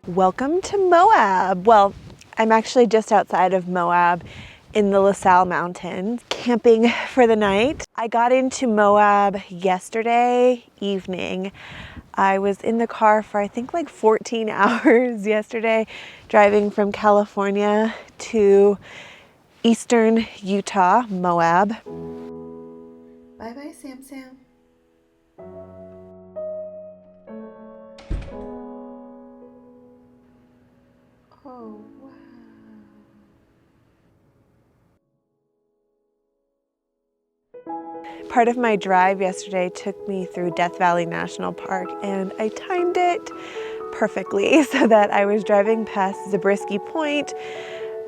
Welcome to Moab. Well, I'm actually just outside of Moab in the Sal Mountains, camping for the night. I got into Moab yesterday evening. I was in the car for I think like 14 hours yesterday, driving from California to eastern Utah, Moab. Bye-bye, Sam Sam. Oh, wow. Part of my drive yesterday took me through Death Valley National Park, and I timed it perfectly so that I was driving past Zabriskie Point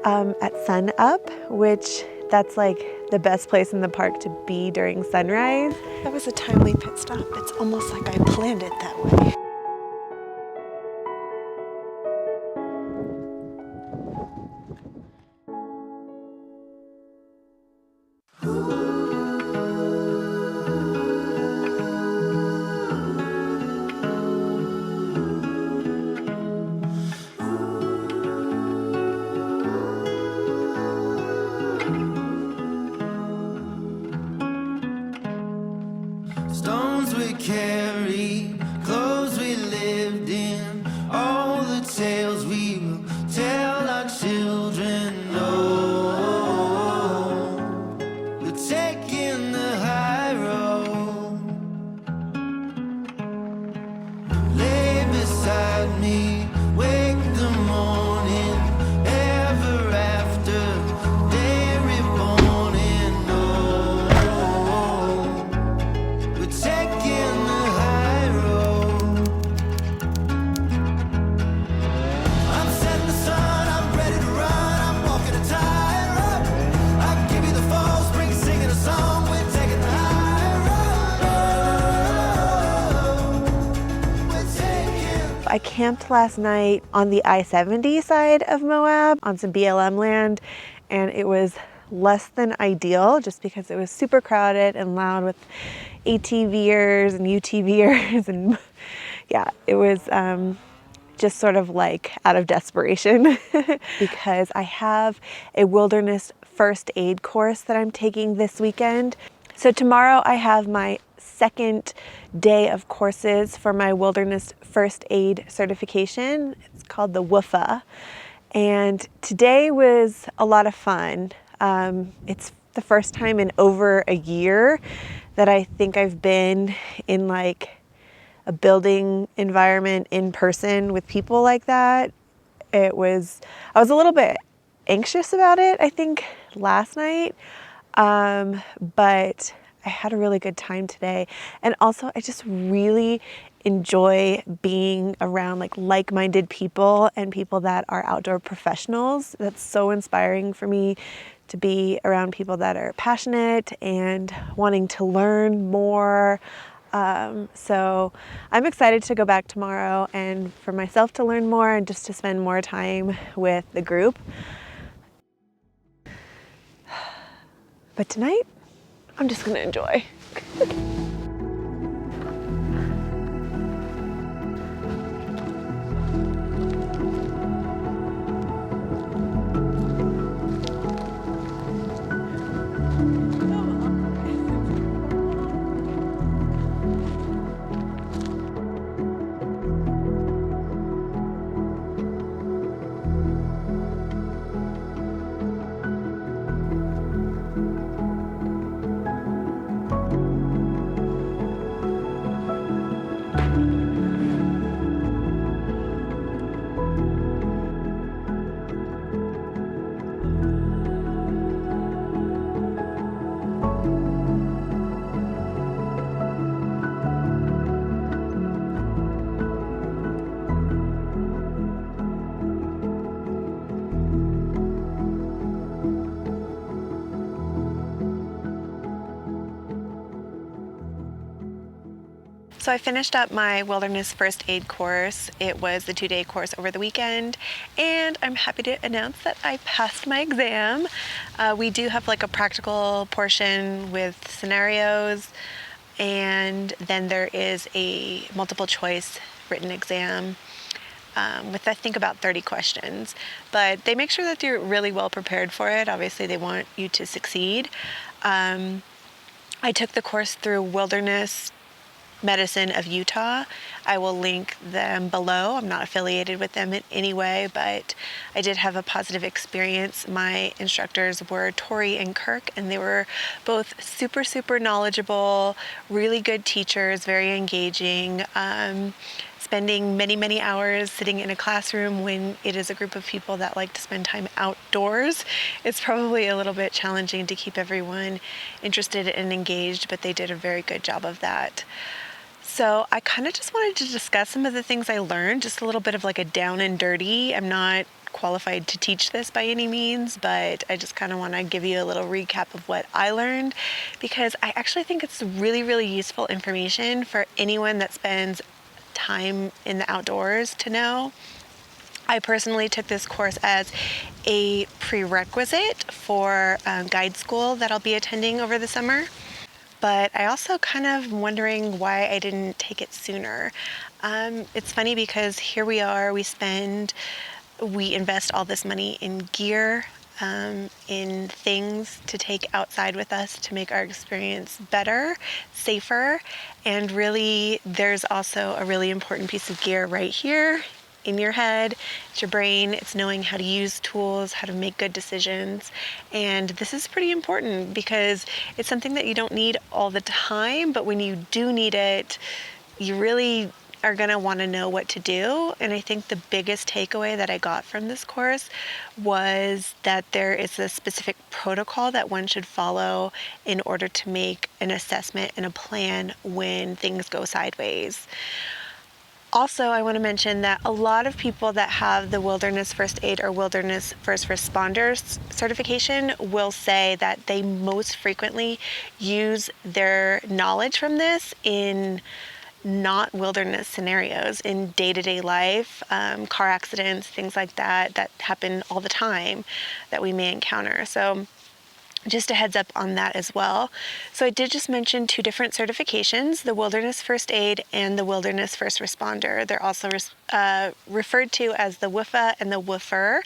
at sun up, which that's like the best place in the park to be during sunrise. That was a timely pit stop. It's almost like I planned it that way. Stones we carry, clothes we lived in, all the tales we will tell our children. No, we're taking the high road. Lay beside me, wake the morning, ever after, day reborn in. No, we're taking the high road. I'm setting the sun, I'm ready to run, I'm walking a tightrope. I give you the fall, spring singing a song, we're taking the high road. We're taking. I camped last night on the I-70 side of Moab on some BLM land, and it was less than ideal just because it was super crowded and loud with ATVers and UTVers, and yeah, it was just sort of like out of desperation because I have a wilderness first aid course that I'm taking this weekend. So tomorrow I have my second day of courses for my wilderness first aid certification. It's called the WUFA. And today was a lot of fun. It's the first time in over a year that I think I've been in like a building environment in person with people like that. I was a little bit anxious about it, I think, last night, but I had a really good time today. And also I just really enjoy being around like-minded people and people that are outdoor professionals. That's so inspiring for me to be around people that are passionate and wanting to learn more. So I'm excited to go back tomorrow and for myself to learn more and just to spend more time with the group. But tonight, I'm just gonna enjoy. So I finished up my wilderness first aid course. It was the 2-day course over the weekend, and I'm happy to announce that I passed my exam. We do have like a practical portion with scenarios, and then there is a multiple choice written exam. with I think about 30 questions. But they make sure that you're really well prepared for it. Obviously, they want you to succeed. I took the course through Wilderness Medicine of Utah. I will link them below. I'm not affiliated with them in any way, but I did have a positive experience. My instructors were Tori and Kirk, and they were both super, super knowledgeable, really good teachers, very engaging. Spending many, many hours sitting in a classroom when it is a group of people that like to spend time outdoors, it's probably a little bit challenging to keep everyone interested and engaged, but they did a very good job of that. So I kind of just wanted to discuss some of the things I learned, just a little bit of like a down and dirty. I'm not qualified to teach this by any means, but I just kind of want to give you a little recap of what I learned, because I actually think it's really, really useful information for anyone that spends time in the outdoors to know. I personally took this course as a prerequisite for guide school that I'll be attending over the summer. But I also kind of wondering why I didn't take it sooner. It's funny because here we are, we invest all this money in gear, in things to take outside with us to make our experience better, safer, and really there's also a really important piece of gear right here in your head. It's your brain. It's knowing how to use tools, how to make good decisions. And this is pretty important because it's something that you don't need all the time, but when you do need it, you really are going to want to know what to do. And I think the biggest takeaway that I got from this course was that there is a specific protocol that one should follow in order to make an assessment and a plan when things go sideways. Also, I want to mention that a lot of people that have the Wilderness First Aid or Wilderness First Responders certification will say that they most frequently use their knowledge from this in not wilderness scenarios, in day-to-day life, car accidents, things like that happen all the time that we may encounter. So just a heads up on that as well. So I did just mention two different certifications, the Wilderness First Aid and the Wilderness First Responder. They're also referred to as the WFA and the WFR.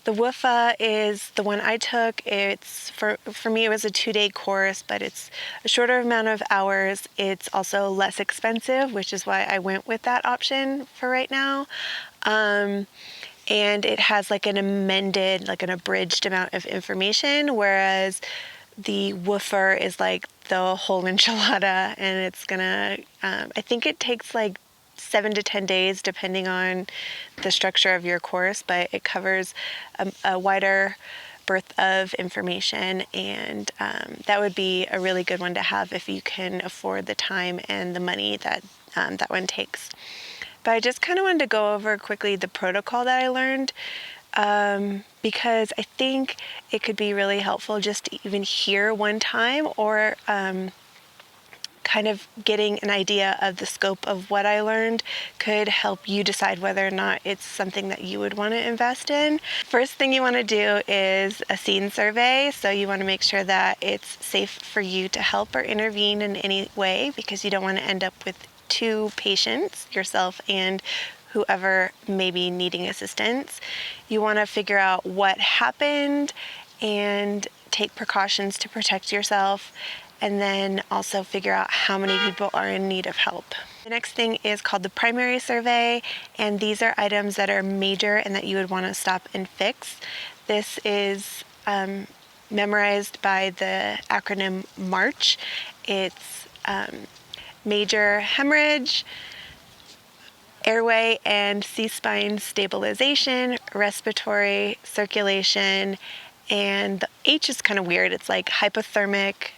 The WFA is the one I took. It's for me, it was a 2-day course, but it's a shorter amount of hours. It's also less expensive, which is why I went with that option for right now. And it has like an amended, like an abridged amount of information, whereas the woofer is like the whole enchilada, and it's gonna, I think it takes like 7 to 10 days depending on the structure of your course, but it covers a wider berth of information, and that would be a really good one to have if you can afford the time and the money that that one takes. But I just kind of wanted to go over quickly the protocol that I learned, because I think it could be really helpful just to even hear one time, or kind of getting an idea of the scope of what I learned could help you decide whether or not it's something that you would want to invest in. First thing you want to do is a scene survey. So you want to make sure that it's safe for you to help or intervene in any way, because you don't want to end up with 2 patients, yourself and whoever may be needing assistance. You want to figure out what happened and take precautions to protect yourself, and then also figure out how many people are in need of help. The next thing is called the primary survey, and these are items that are major and that you would want to stop and fix. This is memorized by the acronym MARCH. It's major hemorrhage, airway and C-spine stabilization, respiratory, circulation, and the H is kind of weird. It's like hypothermic,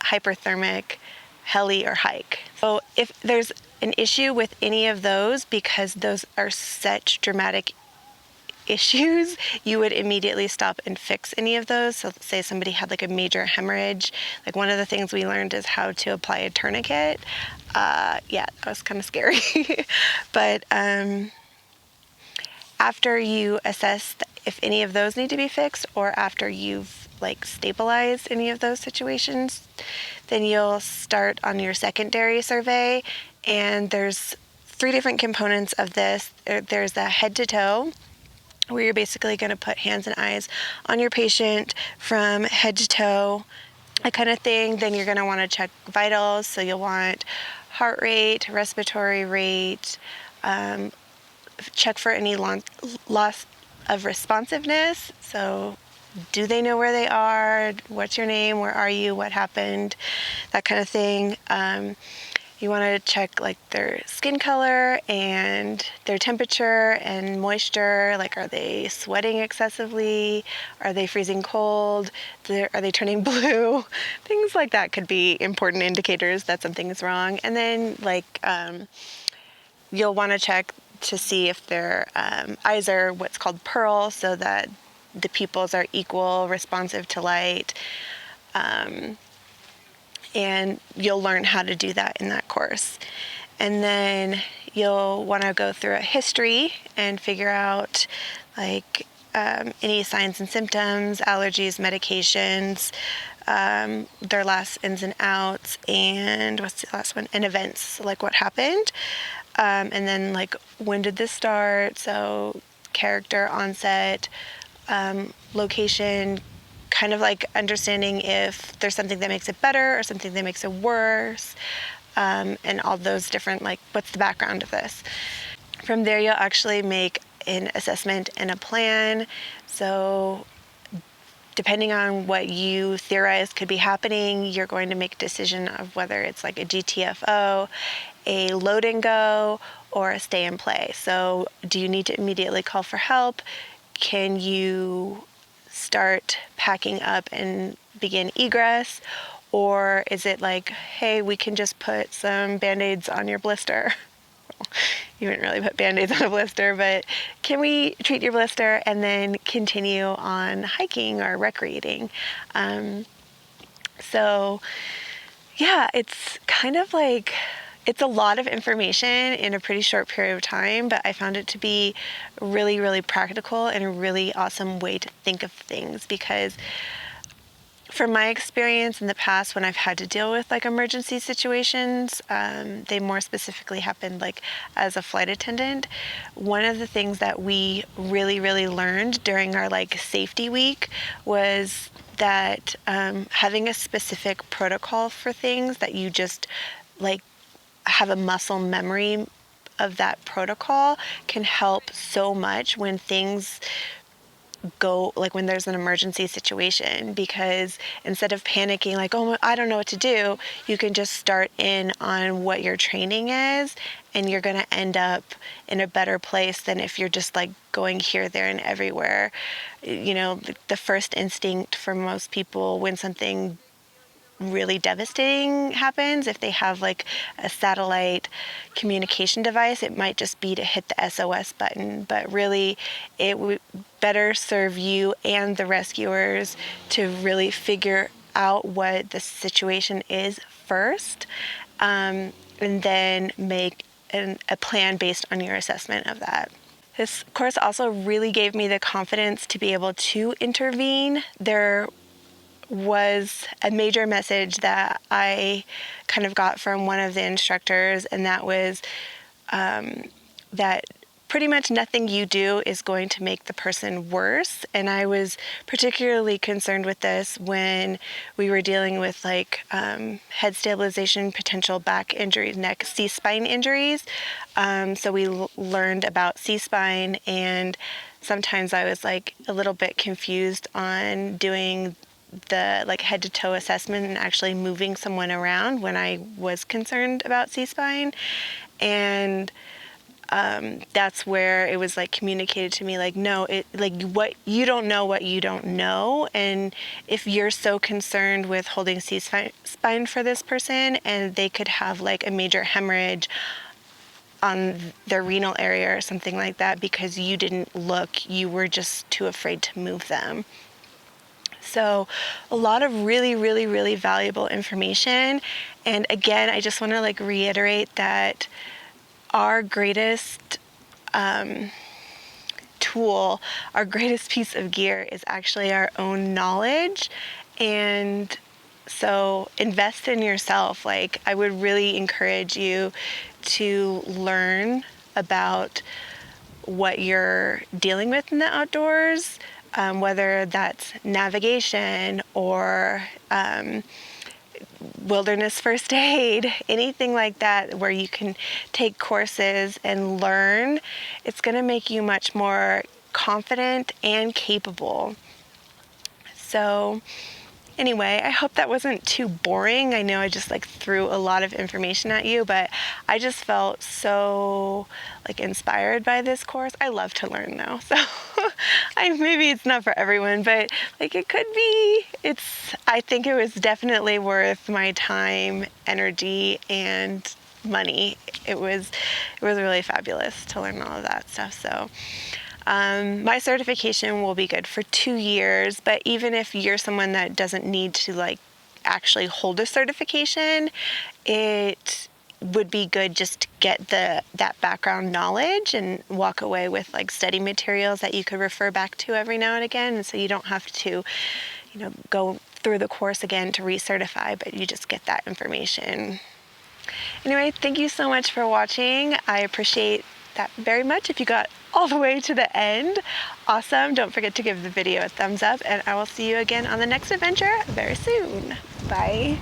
hyperthermic, heli, or hike. So if there's an issue with any of those, because those are such dramatic issues, you would immediately stop and fix any of those. So say somebody had like a major hemorrhage, like one of the things we learned is how to apply a tourniquet. Yeah, that was kind of scary. But after you assess if any of those need to be fixed, or after you've like stabilized any of those situations, then you'll start on your secondary survey, and there's three different components of this. There's the head to toe, where you're basically going to put hands and eyes on your patient from head to toe, that kind of thing. Then you're going to want to check vitals. So you'll want heart rate, respiratory rate, check for any loss of responsiveness. So do they know where they are? What's your name? Where are you? What happened? That kind of thing. You want to check like their skin color and their temperature and moisture. Like, are they sweating excessively? Are they freezing cold? Are they turning blue? Things like that could be important indicators that something is wrong. And then you'll want to check to see if their eyes are what's called pearl, so that the pupils are equal, responsive to light. And you'll learn how to do that in that course. And then you'll want to go through a history and figure out any signs and symptoms, allergies, medications, their last ins and outs, and what's the last one? And events, like what happened. And then when did this start? So character, onset, location, kind of understanding if there's something that makes it better or something that makes it worse, and all those different, what's the background of this. From there, you'll actually make an assessment and a plan. So depending on what you theorize could be happening, you're going to make a decision of whether it's a GTFO, a load and go, or a stay and play. So do you need to immediately call for help? Can you start packing up and begin egress? Or is it hey, we can just put some Band-Aids on your blister? You wouldn't really put Band-Aids on a blister, but can we treat your blister and then continue on hiking or recreating? So yeah, it's kind of it's a lot of information in a pretty short period of time, but I found it to be really, really practical and a really awesome way to think of things, because from my experience in the past, when I've had to deal with emergency situations, they more specifically happened as a flight attendant. One of the things that we really, really learned during our safety week was that having a specific protocol for things, that you just have a muscle memory of that protocol, can help so much when things go, when there's an emergency situation. Because instead of panicking oh, I don't know what to do, you can just start in on what your training is, and you're going to end up in a better place than if you're just going here, there, and everywhere. The first instinct for most people when something really devastating happens, if they have a satellite communication device, it might just be to hit the SOS button. But really, it would better serve you and the rescuers to really figure out what the situation is first, and then make a plan based on your assessment of that. This course also really gave me the confidence to be able to intervene. There was a major message that I kind of got from one of the instructors, and that was that pretty much nothing you do is going to make the person worse. And I was particularly concerned with this when we were dealing with head stabilization, potential back injuries, neck C-spine injuries. So we learned about C-spine, and sometimes I was a little bit confused on doing the head to toe assessment and actually moving someone around when I was concerned about C-spine. And that's where it was communicated to me no, what you don't know what you don't know. And if you're so concerned with holding C-spine for this person, and they could have a major hemorrhage on their renal area or something like that because you didn't look, you were just too afraid to move them. So a lot of really, really, really valuable information. And again, I just want to reiterate that our greatest tool, our greatest piece of gear is actually our own knowledge. And so invest in yourself. I would really encourage you to learn about what you're dealing with in the outdoors, whether that's navigation or wilderness first aid, anything like that, where you can take courses and learn, it's going to make you much more confident and capable. So anyway, I hope that wasn't too boring. I know I just like threw a lot of information at you, but I just felt so like inspired by this course. I love to learn though, so maybe it's not for everyone, but like it could be. I think it was definitely worth my time, energy, and money. It was really fabulous to learn all of that stuff. So my certification will be good for 2 years, but even if you're someone that doesn't need to like actually hold a certification, it would be good just to get that background knowledge and walk away with like study materials that you could refer back to every now and again, and so you don't have to, go through the course again to recertify, but you just get that information. Anyway, thank you so much for watching. I appreciate that very much. If you got all the way to the end, awesome. Don't forget to give the video a thumbs up, and I will see you again on the next adventure very soon. Bye.